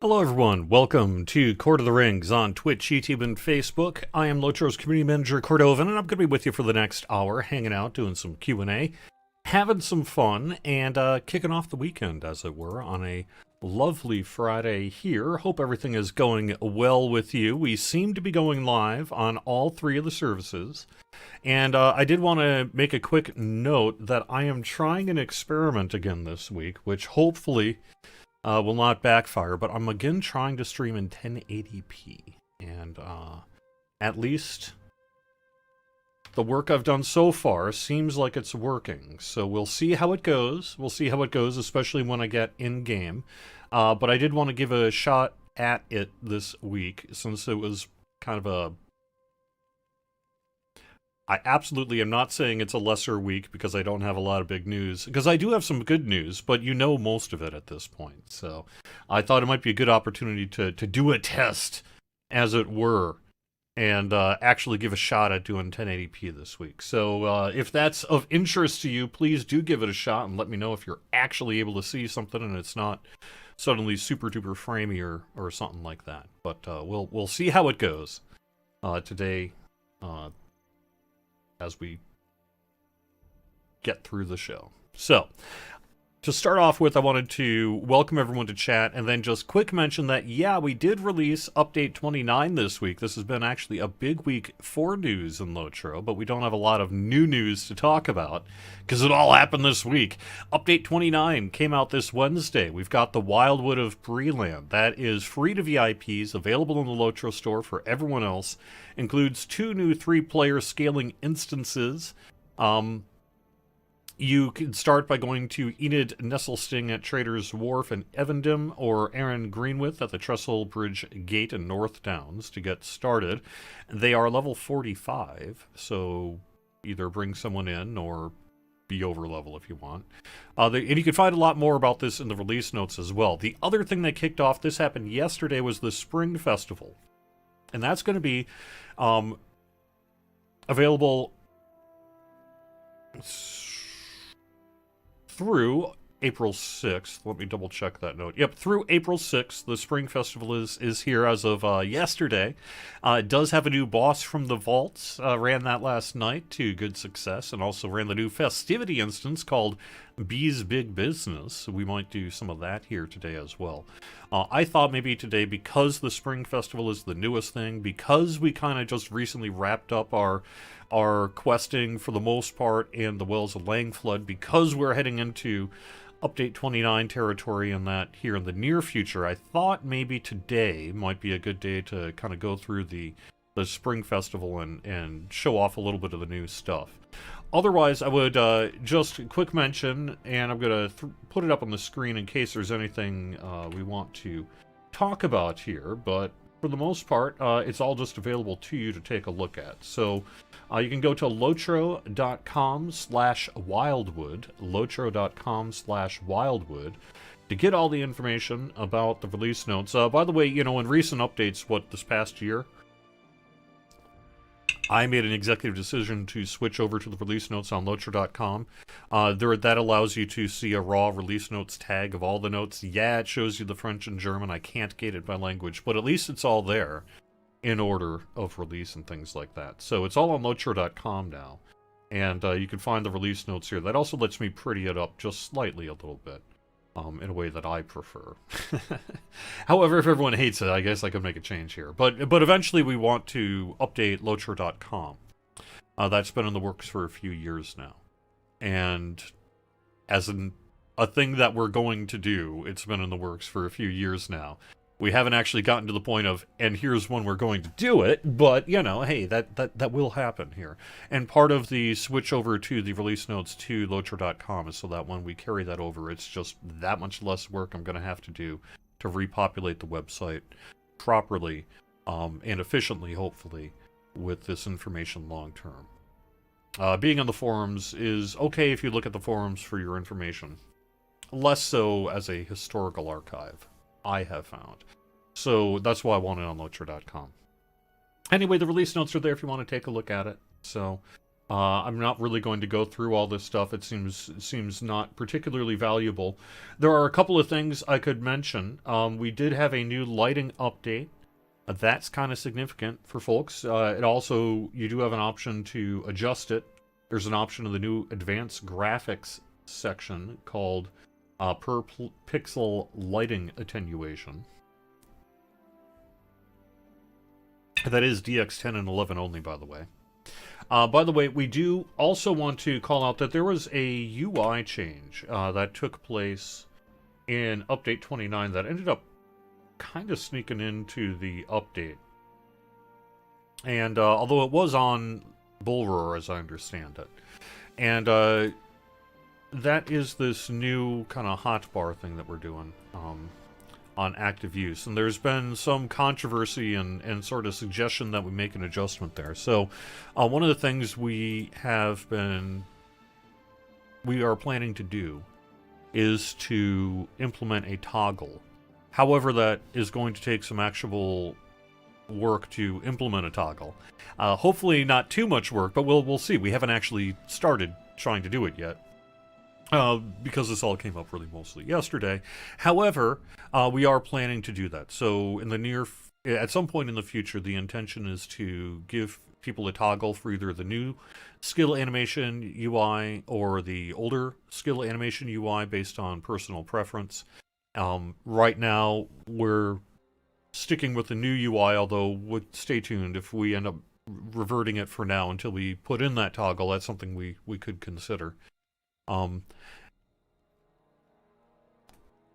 Hello, everyone. Welcome to Court of the Rings on Twitch, YouTube, and Facebook. I am Lotro's community manager, Cordovan, and I'm going to be with you for the next hour, hanging out, doing some Q&A, having some fun, and kicking off the weekend, as it were, on a lovely Friday here. Hope everything is going well with you. We seem to be going live on all three of the services. And I did want to make a quick note that I am trying an experiment again this week, which hopefully will not backfire, but I'm again trying to stream in 1080p, and at least the work I've done so far seems like it's working, so we'll see how it goes. We'll see how it goes, especially when I get in-game, but I did want to give a shot at it this week, since it was kind of a... I absolutely am not saying it's a lesser week because I don't have a lot of big news, because I do have some good news, but you know most of it at this point. So I thought it might be a good opportunity to do a test, as it were, and actually give a shot at doing 1080p this week. So if that's of interest to you, please do give it a shot and let me know if you're actually able to see something and it's not suddenly super duper framey or something like that. But we'll see how it goes today. As we get through the show. So, to start off with, I wanted to welcome everyone to chat, and then just quick mention that, yeah, we did release Update 29 this week. This has been actually a big week for news in Lotro, but we don't have a lot of new news to talk about, because it all happened this week. Update 29 came out this Wednesday. We've got the Wildwood of Breeland. That is free to VIPs, available in the Lotro store for everyone else. Includes 2 new 3-player scaling instances. You can start by going to Enid Nestlesting at Trader's Wharf in Evendom, or Aaron Greenwith at the Trestle Bridge Gate in North Downs to get started. They are level 45, so either bring someone in or be over level if you want. And you can find a lot more about this in the release notes as well. The other thing that kicked off, this happened yesterday, was the Spring Festival. And that's going to be available through April 6th. Let me double check that note. Yep, through April 6th, the Spring Festival is here as of yesterday. It does have a new boss from the vaults. Ran that last night to good success, and also ran the new festivity instance called Bee's Big Business. We might do some of that here today as well. I thought maybe today, because the Spring Festival is the newest thing, because we kind of just recently wrapped up our questing for the most part in the Wells of Langflood, because we're heading into Update 29 territory and that here in the near future, I thought maybe today might be a good day to kind of go through the Spring Festival and show off a little bit of the new stuff. Otherwise, I would just quick mention, and I'm going to put it up on the screen in case there's anything we want to talk about here, but for the most part, it's all just available to you to take a look at. So you can go to lotro.com/wildwood, lotro.com/wildwood, to get all the information about the release notes. By the way, you know, in recent updates, this past year, I made an executive decision to switch over to the release notes on lotro.com. That allows you to see a raw release notes tag of all the notes. Yeah, it shows you the French and German. I can't gate it by language, but at least it's all there in order of release and things like that. So it's all on lotro.com now, and you can find the release notes here. That also lets me pretty it up just slightly a little bit. In a way that I prefer. However, if everyone hates it, I guess I could make a change here. But eventually we want to update lotro.com. That's been in the works for a few years now. And as a thing that we're going to do, it's been in the works for a few years now. We haven't actually gotten to the point of, and here's when we're going to do it, but, you know, hey, that will happen here. And part of the switch over to the release notes to lotro.com is so that when we carry that over, it's just that much less work I'm going to have to do to repopulate the website properly and efficiently, hopefully, with this information long term. Being on the forums is okay if you look at the forums for your information. Less so as a historical archive, I have found. So that's why I want it on lotro.com. Anyway, the release notes are there if you want to take a look at it. So I'm not really going to go through all this stuff. It seems not particularly valuable. There are a couple of things I could mention. We did have a new lighting update. That's kind of significant for folks. It also, you do have an option to adjust it. There's an option in the new advanced graphics section called per pixel lighting attenuation. That is DX10 and 11 only, by the way. By the way, we do also want to call out that there was a UI change that took place in Update 29 that ended up kind of sneaking into the update. And although it was on Bullroar, as I understand it. And that is this new kind of hotbar thing that we're doing on active use. And there's been some controversy and sort of suggestion that we make an adjustment there. So one of the things we are planning to do is to implement a toggle. However, that is going to take some actual work to implement a toggle. Hopefully not too much work, but we'll see. We haven't actually started trying to do it yet. Because this all came up really mostly yesterday. However, we are planning to do that. So at some point in the future, the intention is to give people a toggle for either the new skill animation UI or the older skill animation UI based on personal preference. Right now, we're sticking with the new UI, although stay tuned. If we end up reverting it for now until we put in that toggle, that's something we could consider.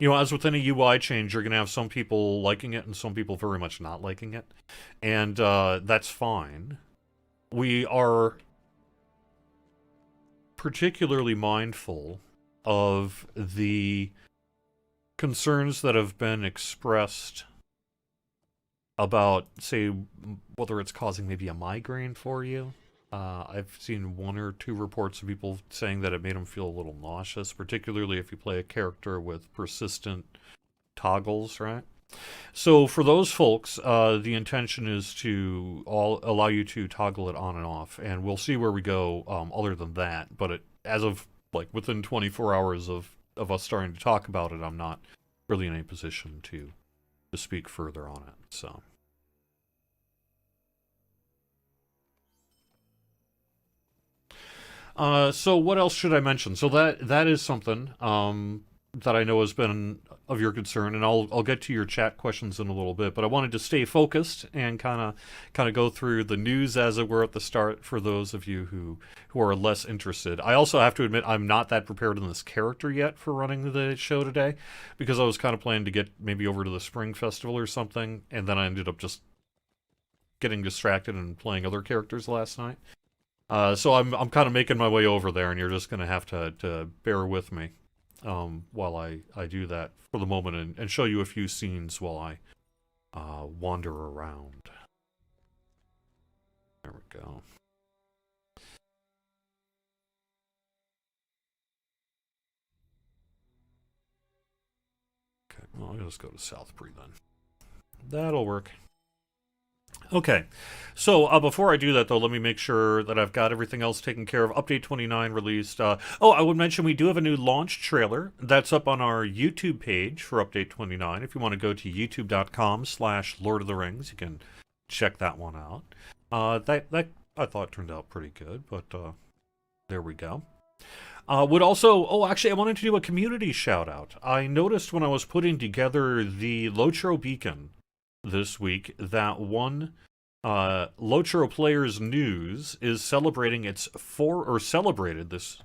As with any UI change, you're going to have some people liking it and some people very much not liking it. And that's fine. We are particularly mindful of the concerns that have been expressed about, say, whether it's causing maybe a migraine for you. I've seen one or two reports of people saying that it made them feel a little nauseous, particularly if you play a character with persistent toggles, right? So for those folks, the intention is to allow you to toggle it on and off, and we'll see where we go other than that. But as of within 24 hours of us starting to talk about it, I'm not really in a position to speak further on it. So what else should I mention? So that is something that I know has been of your concern, and I'll get to your chat questions in a little bit. But I wanted to stay focused and kind of go through the news as it were at the start for those of you who are less interested. I also have to admit I'm not that prepared in this character yet for running the show today, because I was kind of planning to get maybe over to the Spring Festival or something, and then I ended up just getting distracted and playing other characters last night. So I'm kind of making my way over there, and you're just going to have to bear with me while I do that for the moment and show you a few scenes while I wander around. There we go. Okay, well, I'll just go to Southbury then. That'll work. Okay, so before I do that, though, let me make sure that I've got everything else taken care of. Update 29 released. I would mention we do have a new launch trailer that's up on our YouTube page for Update 29. If you want to go to youtube.com/Lord of the Rings, you can check that one out. That I thought turned out pretty good, but there we go. Actually, I wanted to do a community shout out. I noticed when I was putting together the Lotro Beacon this week that one Lotro Players News is celebrating celebrated this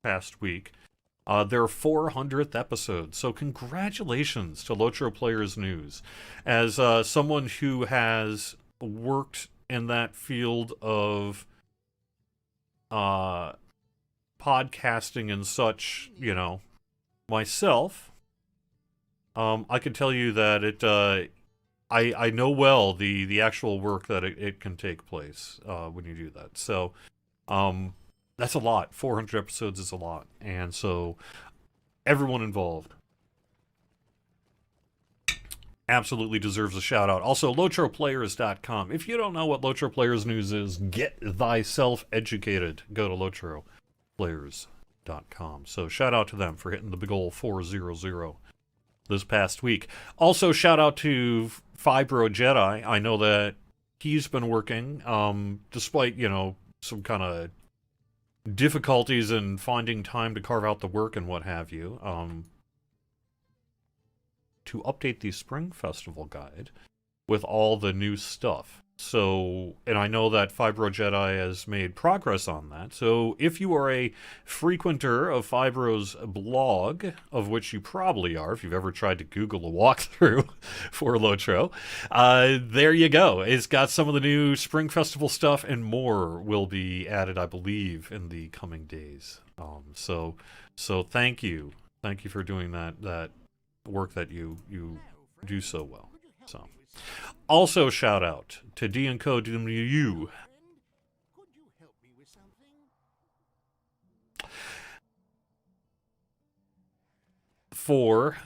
past week their 400th episode. So congratulations to Lotro Players News. As someone who has worked in that field of podcasting and such, myself, I can tell you that I know well the actual work that it can take place when you do that. So that's a lot. 400 episodes is a lot. And so everyone involved absolutely deserves a shout out. Also, LotroPlayers.com. If you don't know what Lotro Players news is, get thyself educated. Go to LotroPlayers.com. So shout out to them for hitting the big ol' 400 this past week. Also, shout out to Fibro Jedi. I know that he's been working, despite, some kind of difficulties in finding time to carve out the work and what have you, to update the Spring Festival guide with all the new stuff. So, and I know that Fibro Jedi has made progress on that. So, if you are a frequenter of Fibro's blog, of which you probably are, if you've ever tried to Google a walkthrough for Lotro, there you go. It's got some of the new Spring Festival stuff, and more will be added, I believe, in the coming days. So thank you for doing that work that you do so well. So. Also, shout out to D & Co. DMU. For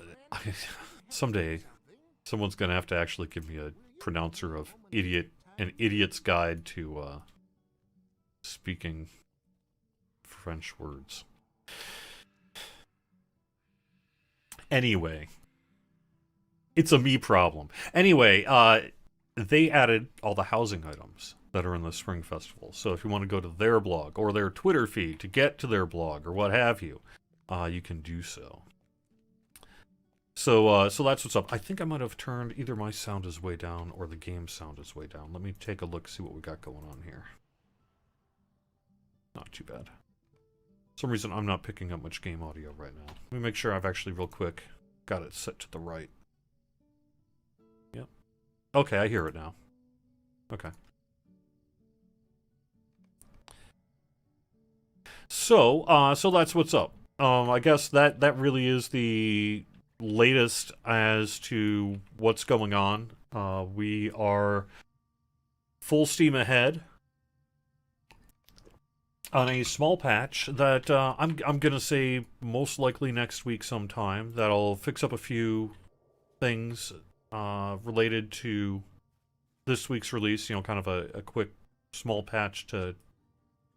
someday, someone's going to have to actually give me a pronouncer of an idiot's guide to speaking French words. Anyway. It's a me problem. Anyway, they added all the housing items that are in the Spring Festival. So if you want to go to their blog or their Twitter feed to get to their blog or what have you, you can do so. So that's what's up. I think I might have turned either my sound is way down or the game sound is way down. Let me take a look, see what we got going on here. Not too bad. For some reason, I'm not picking up much game audio right now. Let me make sure I've actually real quick got it set to the right. Okay, I hear it now. Okay. So that's what's up. I guess that really is the latest as to what's going on. We are full steam ahead on a small patch that I'm gonna say most likely next week sometime. That'll fix up a few things related to this week's release, kind of a quick small patch to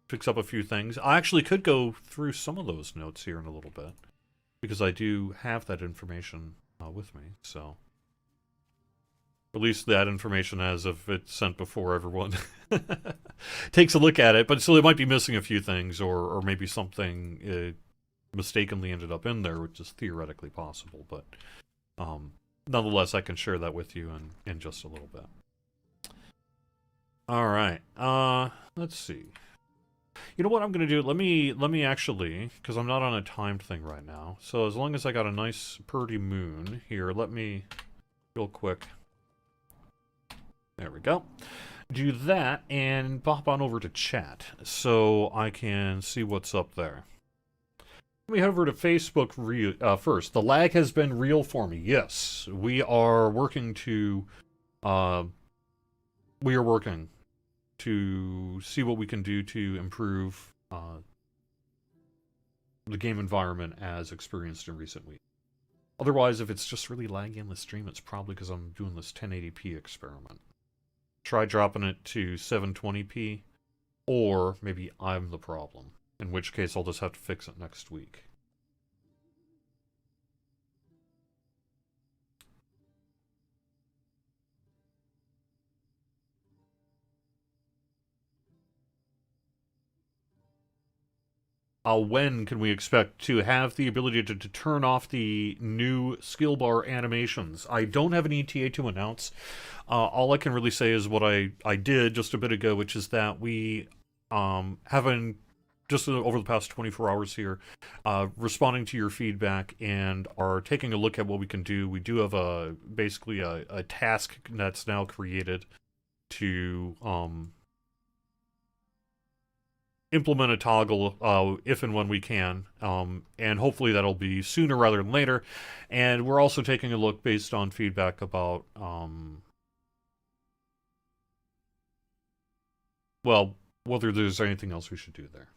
fix up a few things. I actually could go through some of those notes here in a little bit, because I do have that information with me, so at least that information as if it's sent before everyone takes a look at it, but so they might be missing a few things, or maybe something mistakenly ended up in there, which is theoretically possible, but nonetheless, I can share that with you in just a little bit. All right. Let's see. You know what I'm going to do? Let me actually, because I'm not on a timed thing right now. So as long as I got a nice pretty moon here, let me real quick. There we go. Do that and pop on over to chat so I can see what's up there. Let me head over to Facebook first. The lag has been real for me. Yes, we are working to see what we can do to improve the game environment as experienced in recent weeks. Otherwise, if it's just really laggy in the stream, it's probably because I'm doing this 1080p experiment. Try dropping it to 720p, or maybe I'm the problem, in which case I'll just have to fix it next week. When can we expect to have the ability to turn off the new skill bar animations? I don't have an ETA to announce. All I can really say is what I did just a bit ago, which is that we have been, just over the past 24 hours here, responding to your feedback and are taking a look at what we can do. We do have basically a task that's now created to implement a toggle if and when we can, and hopefully that'll be sooner rather than later. And we're also taking a look based on feedback about well, whether there's anything else we should do there.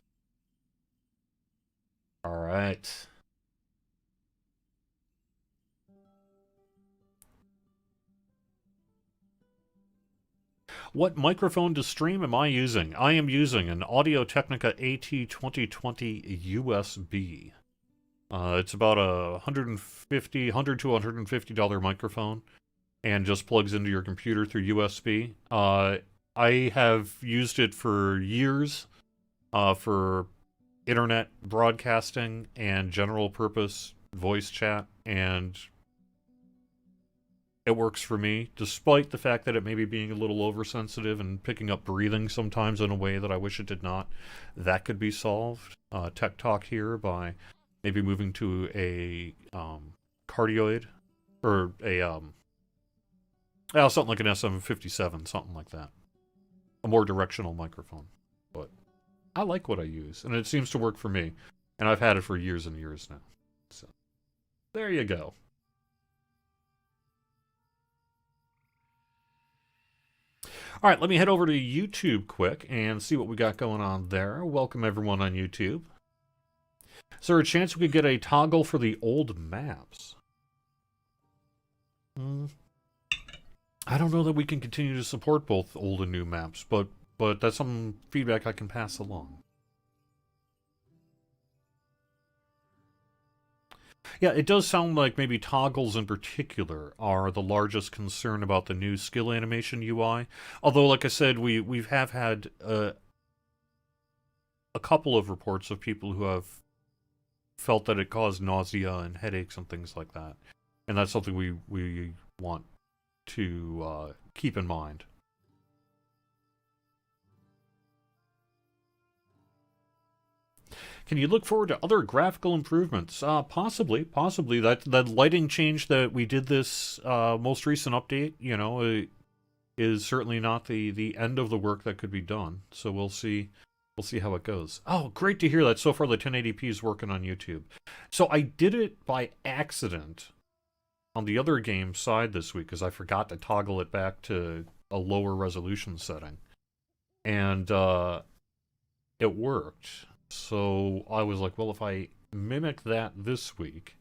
All right. What microphone to stream am I using? I am using an Audio-Technica AT2020 USB. It's about a $100 to $150 microphone, and just plugs into your computer through USB. I have used it for years for internet broadcasting and general purpose voice chat, and it works for me, despite the fact that it may be being a little oversensitive and picking up breathing sometimes in a way that I wish it did not. That could be solved. Tech Talk here by maybe moving to a cardioid, or a something like an SM57, something like that. A more directional microphone. But I like what I use, and it seems to work for me. And I've had it for years and years now. So, there you go. All right, let me head over to YouTube quick and see what we got going on there. Welcome everyone on YouTube. Is there a chance we could get a toggle for the old maps? I don't know that we can continue to support both old and new maps, but that's some feedback I can pass along. Yeah, it does sound like maybe toggles in particular are the largest concern about the new skill animation UI. Although, like I said, we've had a couple of reports of people who have felt that it caused nausea and headaches and things like that. And that's something we want to keep in mind. Can you look forward to other graphical improvements? Possibly. That lighting change that we did this most recent update, you know, is certainly not the end of the work that could be done. So we'll see how it goes. Oh, great to hear that so far the 1080p is working on YouTube. So I did it by accident on the other game side this week because I forgot to toggle it back to a lower resolution setting. And it worked. So I was like, well, if I mimic that this week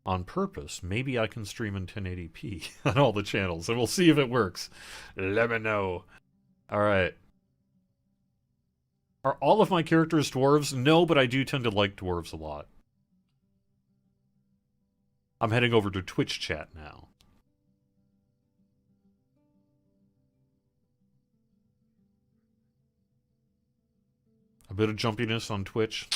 on purpose, maybe I can stream in 1080p on all the channels, and we'll see if it works. Let me know. All right. Are all of my characters dwarves? No, but I do tend to like dwarves a lot. I'm heading over to Twitch chat now. A bit of jumpiness on Twitch.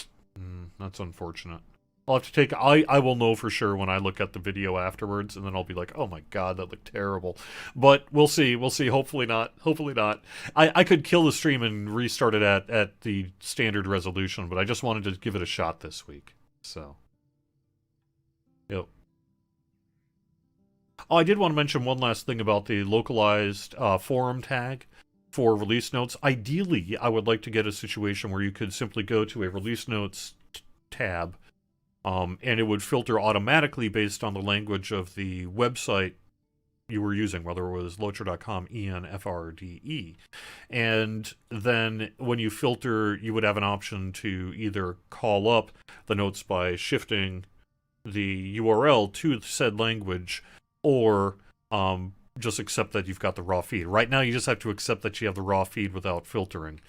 That's unfortunate. I'll have to take... I will know for sure when I look at the video afterwards, and then I'll be like, oh my god, that looked terrible. But we'll see. We'll see. Hopefully not. Hopefully not. I could kill the stream and restart it at the standard resolution, but I just wanted to give it a shot this week. So... Yep. Oh, I did want to mention one last thing about the localized forum tag for release notes. Ideally, I would like to get a situation where you could simply go to a release notes tab, and it would filter automatically based on the language of the website you were using, whether it was Lotra.com, ENFRDE. And then when you filter, you would have an option to either call up the notes by shifting the URL to said language, or just accept that you've got the raw feed. Right now, you just have to accept that you have the raw feed without filtering.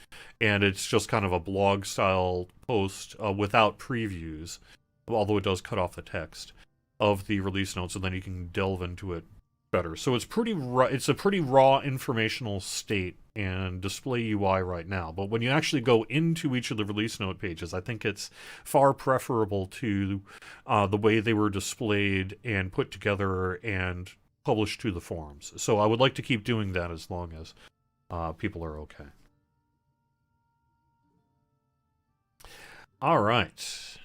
And it's just kind of a blog-style post without previews, although it does cut off the text, of the release notes, and then you can delve into it better. So it's it's a pretty raw informational state and display UI right now. But when you actually go into each of the release note pages, I think it's far preferable to the way they were displayed and put together and published to the forums. So I would like to keep doing that as long as people are okay. All right.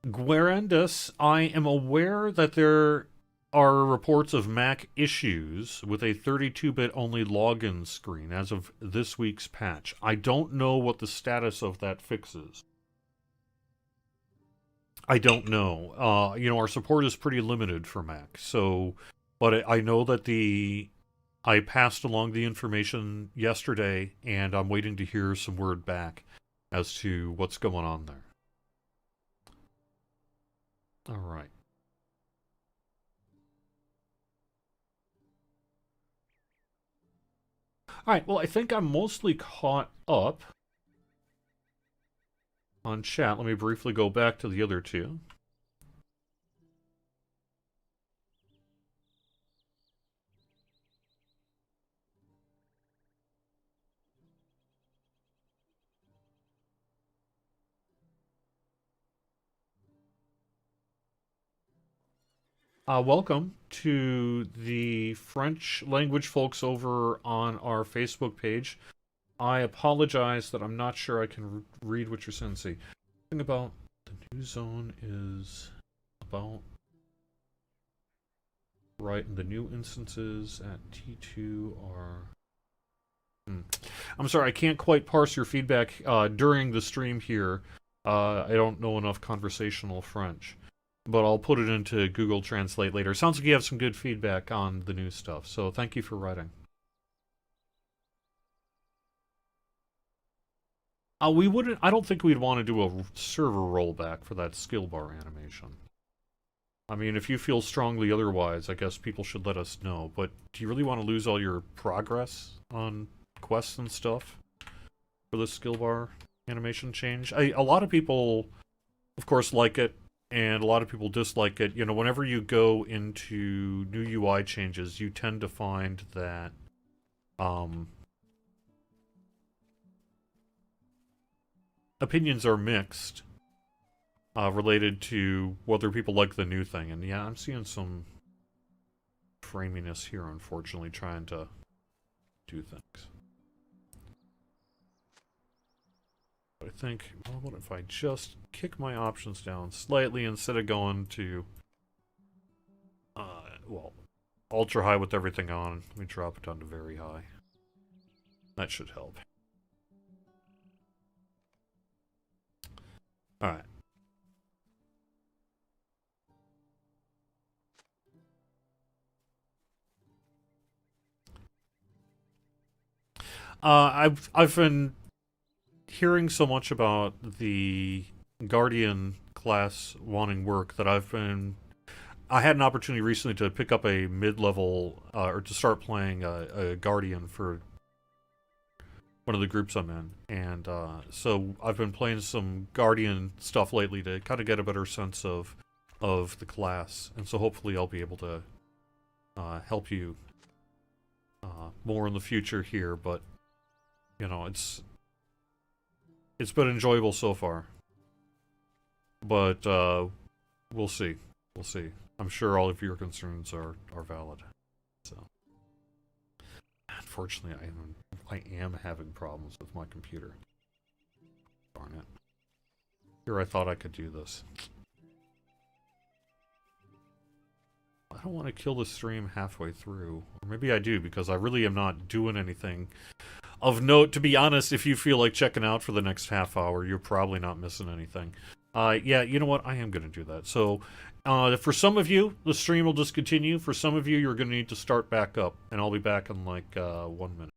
Guerendus, I am aware that there are reports of Mac issues with a 32-bit only login screen as of this week's patch. I don't know what the status of that fix is. I don't know. You know, our support is pretty limited for Mac, so... But I know that I passed along the information yesterday, and I'm waiting to hear some word back as to what's going on there. All right. Alright, well, I think I'm mostly caught up on chat. Let me briefly go back to the other two. Welcome to the French language folks over on our Facebook page. I apologize that I'm not sure I can read what you're saying. See, the thing about the new zone is about right, and the new instances at T2 are. I'm sorry, I can't quite parse your feedback during the stream here. I don't know enough conversational French. But I'll put it into Google Translate later. Sounds like you have some good feedback on the new stuff, so thank you for writing. We wouldn't. I don't think we'd want to do a server rollback for that skill bar animation. I mean, if you feel strongly otherwise, I guess people should let us know. But do you really want to lose all your progress on quests and stuff for the skill bar animation change? A lot of people, of course, like it. And a lot of people dislike it. You know, whenever you go into new UI changes, you tend to find that opinions are mixed related to whether people like the new thing. And yeah, I'm seeing some framiness here, unfortunately, trying to do things. I think, well, what if I just kick my options down slightly instead of going to, well, ultra high with everything on. Let me drop it down to very high. That should help. Alright. I've been hearing so much about the Guardian class wanting work that I had an opportunity recently to pick up a mid-level, or to start playing a Guardian for one of the groups I'm in. And so I've been playing some Guardian stuff lately to kind of get a better sense of the class. And so hopefully I'll be able to help you more in the future here. But, you know, it's been enjoyable so far. But we'll see. We'll see. I'm sure all of your concerns are valid. So, unfortunately, I am having problems with my computer. Darn it. Here I thought I could do this. I don't want to kill the stream halfway through. Or maybe I do, because I really am not doing anything of note. To be honest, if you feel like checking out for the next half hour, you're probably not missing anything. Yeah, you know what? I am going to do that. So, for some of you, the stream will just continue. For some of you, you're going to need to start back up. And I'll be back in like 1 minute.